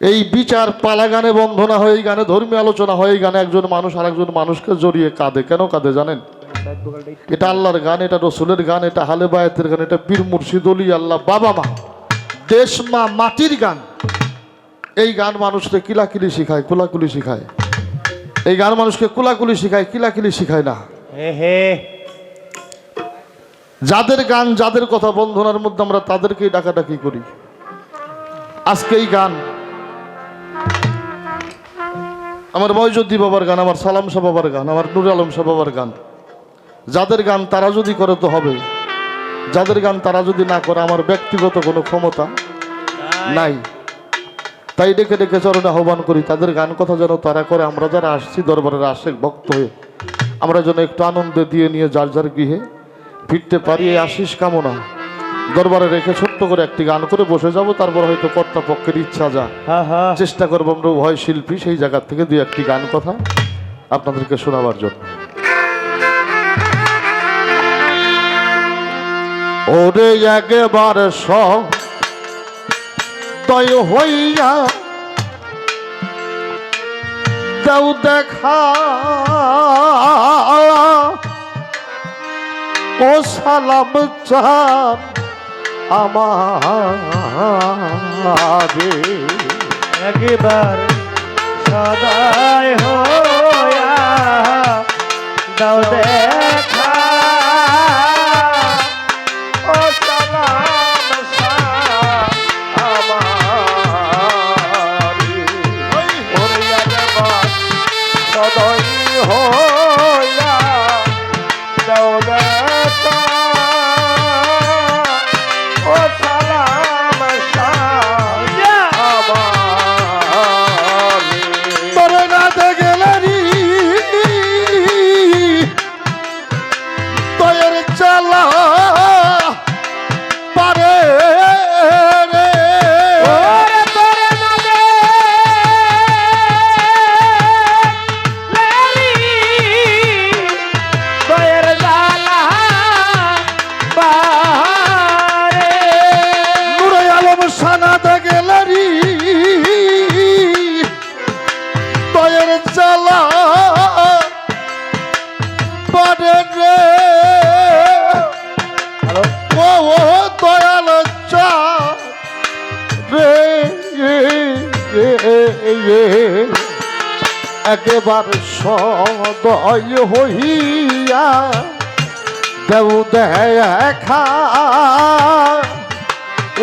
এই বিচার পালা গানে বন্ধ না হয়ে এই গানে ধর্মীয় আলোচনা হয়ে এই গানে একজন মানুষ আর একজন মানুষকে জড়িয়ে কাঁদে। কেন কাঁদে জানেন? এটা আল্লাহর গান, এটা রসুলের গান, এটা হালে বায়াতের গান, এটা পীর মুর্শিদ অলি আল্লাহ বাবা মা দেশ মা মাটির গান। এই গান মানুষকে কিলাকিলি শিখায়, কুলাকুলি শিখায়। এই গান মানুষকে কুলাকুলি শিখায়, কিলাকিলি শিখায় না। যাদের গান, যাদের কথা বন্ধনার মধ্যে আমরা তাদেরকেই ডাকাডাকি করি। আজকে এই গান আমার ময়জুদ্দি বাবার গান, আমার সালাম শাহ বাবার গান, আমার নুর আলম শাহ বাবার গান। যাদের গান তারা যদি করে তো হবে, যাদের গান তারা যদি না করে আমার ব্যক্তিগত কোনো ক্ষমতা নাই। তাই ডেকে ডেকে চরণে আহ্বান করি তাদের গান কথা যেন তারা করে। আমরা যারা আসছি দরবারের আশেক ভক্ত হয়ে আমরা যেন একটু আনন্দে দিয়ে নিয়ে যার যার গৃহে ফিরতে পারি, এই আশিস কামনা দরবারে রেখে ছোট্ট করে একটি গান করে বসে যাব। তারপর হয়তো কর্তা পক্ষের ইচ্ছা যা চেষ্টা করবো আমরা উভয় শিল্পী সেই জায়গা থেকে দুই একটি গান কথা আপনাদেরকে শোনাবার জন্য। ওরে একবার সদয় হইয়া দাও দেখা, ও সালাম চান আমারে। একবার সদয় হইয়া দাও দেখা, ও সালাম শাহ আমারে। ওরে একবার সদয় হইয়া দাও দেখা, ও সালাম শাহ আমারে। তোরে রাতে গেলারি তয়ের চালা পারে রে, ওরে তোরে না দেখলেরি দয়ের জ্বালা বারে। নুরে আলম সানাতে গেলারি তয়ের চালা পারে রে, ও দয়াল চা রে। একেবার সদয় হইয়া দেউ দেখা,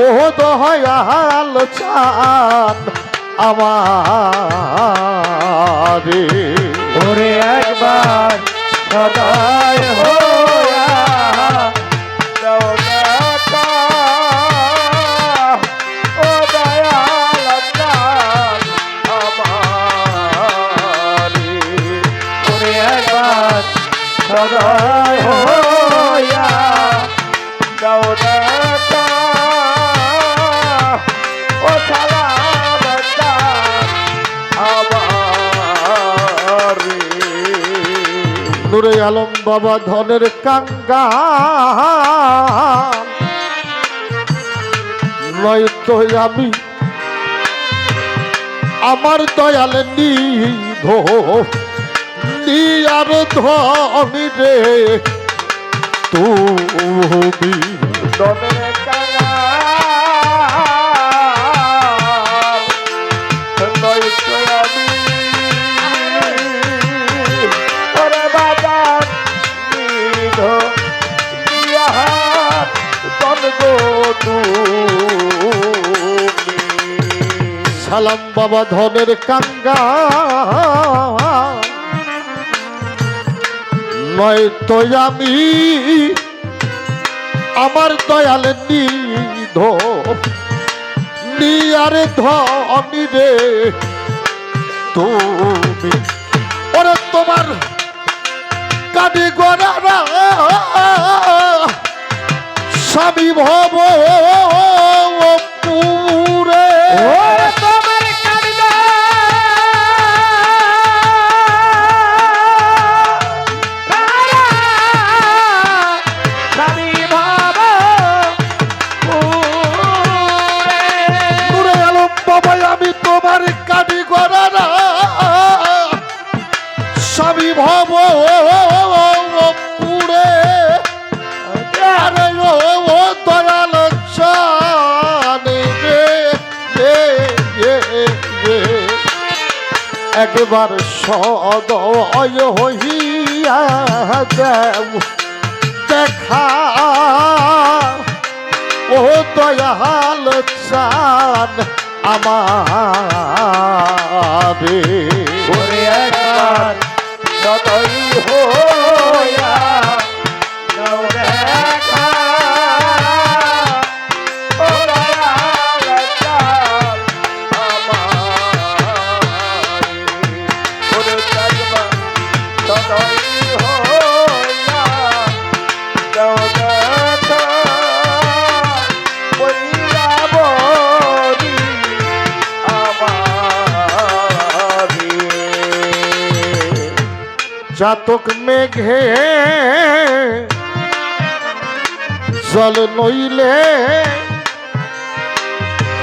ও দয়াল চান আমারে। ওরে একবার সদয় হইয়া দাও দেখা, ও দয়াল চান আমারে। ওরে একবার সদয় হইয়া দাও দেখা, ও সালাম চান আমারে। নুরে আলম বাবা ধনের কাঙ্গাল নয়তো আমি আমার দয়াল নিধ নিয়ার ধনি রে তুমি। দনের কাঙ্গাল নয়তো আমি, ওরে বাজার নিধ দিয়া তনগো তুমি। সালাম বাবা ধনের কাঙ্গাল নয়তো আমি আমার দয়াল নিধ নিয়ার ধনি রে তুমি। ওরে তোমার কাটি গড়ারা স্বামী ভব পুরে, ওরে তোমার কাটগা স্বামী ভাব পুরে। নুরে আলম বাবা আমি তোমার এ একবার সদয় হইয়া দেও দেখা ও দয়াল চান আমারে ওরে একবার সদয় হইয়া দাও দেখা ও দয়াল চান আমারে ওরে একবার সদয় হইয়া দাও দেখা বলিয়া বলি আমারে চাতক মেঘে জল নইলে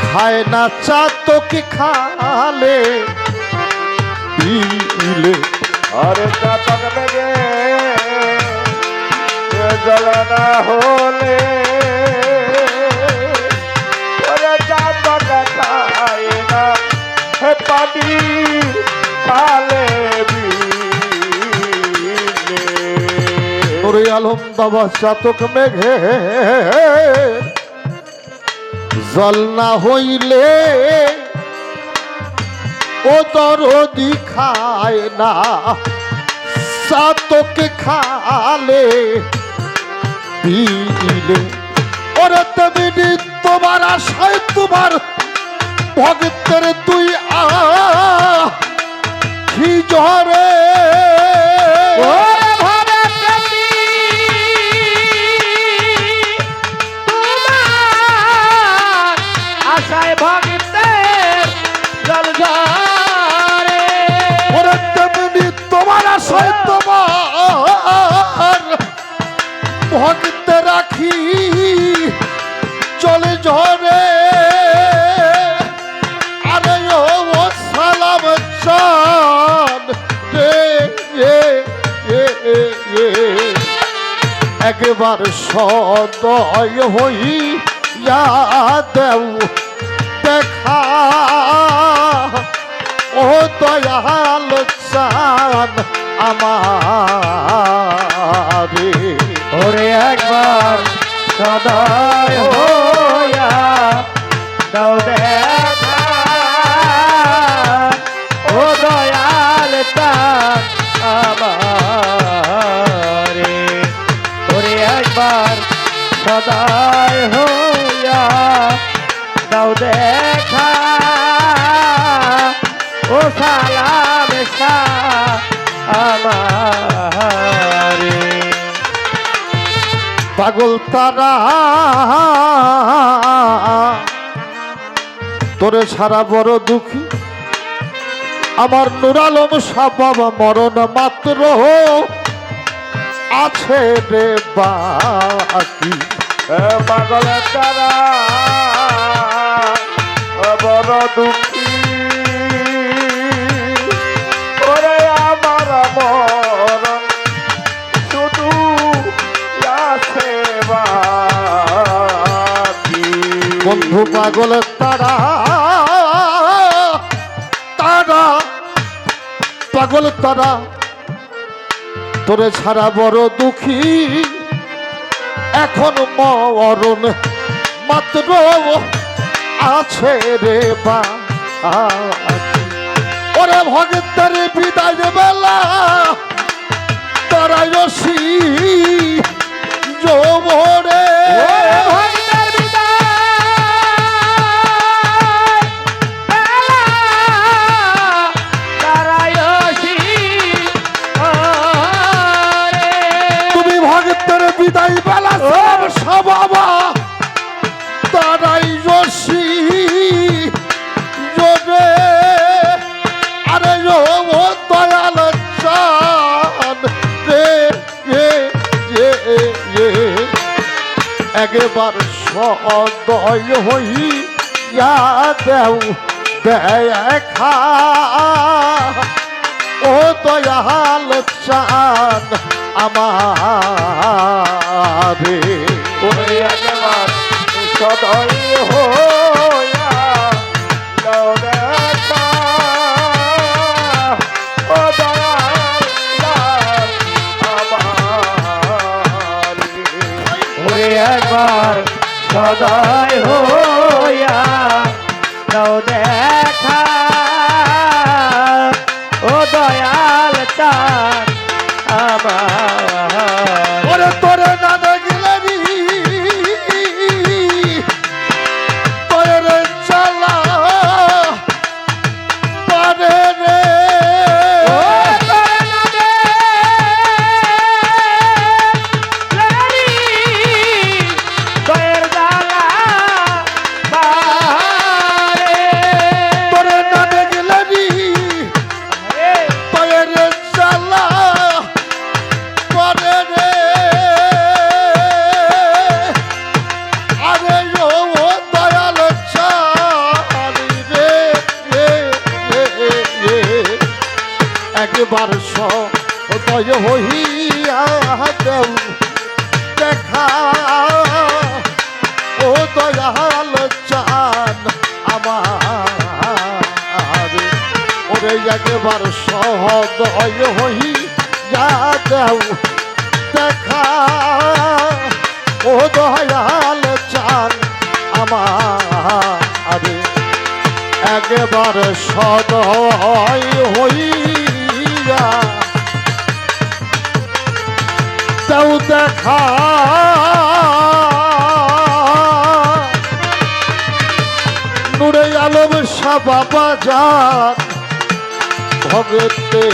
খায় না চাতক খালে দিলে আরে চাতক মেঘে জল না হলে ওরে চাতক খায় না হে পানি খালে বিলে ওরে আলম বাবা চাতক মেঘে জল না হইলে ও দরদি খায় না চাতক খালে দিলে ওরে তেমনি তোমার আশায় তোমার ভক্তের তুই আখি ঝরে ওরে ভবেতি তোমার আশায় ভক্তের জল ঝরে ওরে তেমনি তোমার আশায় তোমার ভক্ত রাখি চলে ঝরে আরে ও সালাম চান রে একবার সদয় হইয়া দেও দেখা ও দয়াল চান আমারে ওরে একবার সদয় হইয়া দাও দেখা ও দয়াল তার আমারে ওরে একবার সদয় হইয়া দাও দেখা ও সালাম আমারে পাগল তারা তোরে ছাড়া বড় দুঃখী আমার নুর আলম শাহ বাবা মরণ মাত্র আছে রে বাকি পাগল তারা বড় দুঃখী ওরে আমার মরণ শুধু আছে বাকি বন্ধু পাগল তারা পাগল তারা তোরে ছাড়া বড় দুঃখী এখন মরণ মাত্র আছে রে বা ওরে ভগতের বিদায় বেলা তারাই রসি জোরে ভক্তের বিদায় তারায়সী তুমি ভগতের বিদায় বেলা সবাবা তারাই রসি জোরে আরে ও দয়াল চান রে একবার সদয় হইয়া দেও দেখা ও দয়াল চান আমারে ওরে একবার সদয় হইয়া দাও সদয় হইয়া দাও দেখা ও দয়াল চাঁদ আমার ওরে তোরে না দেখলে তোরে চালা পারে রে ও তোরে না দেখলি দয়ের জ্বালা বারে তোরে না দেখলে তোরে চালা পারে রে আরে ও দয়াল চালি রে একবার সদয় হইয়া দেও দেখা ও দয়াল চান আমার ওরে একবার সদয় হইয়া দেও দেখা ও দয়াল চান আমার একবার সদয় হইয়া দেও দেখা নূরে আলম শাহ বাবা যান ভগতে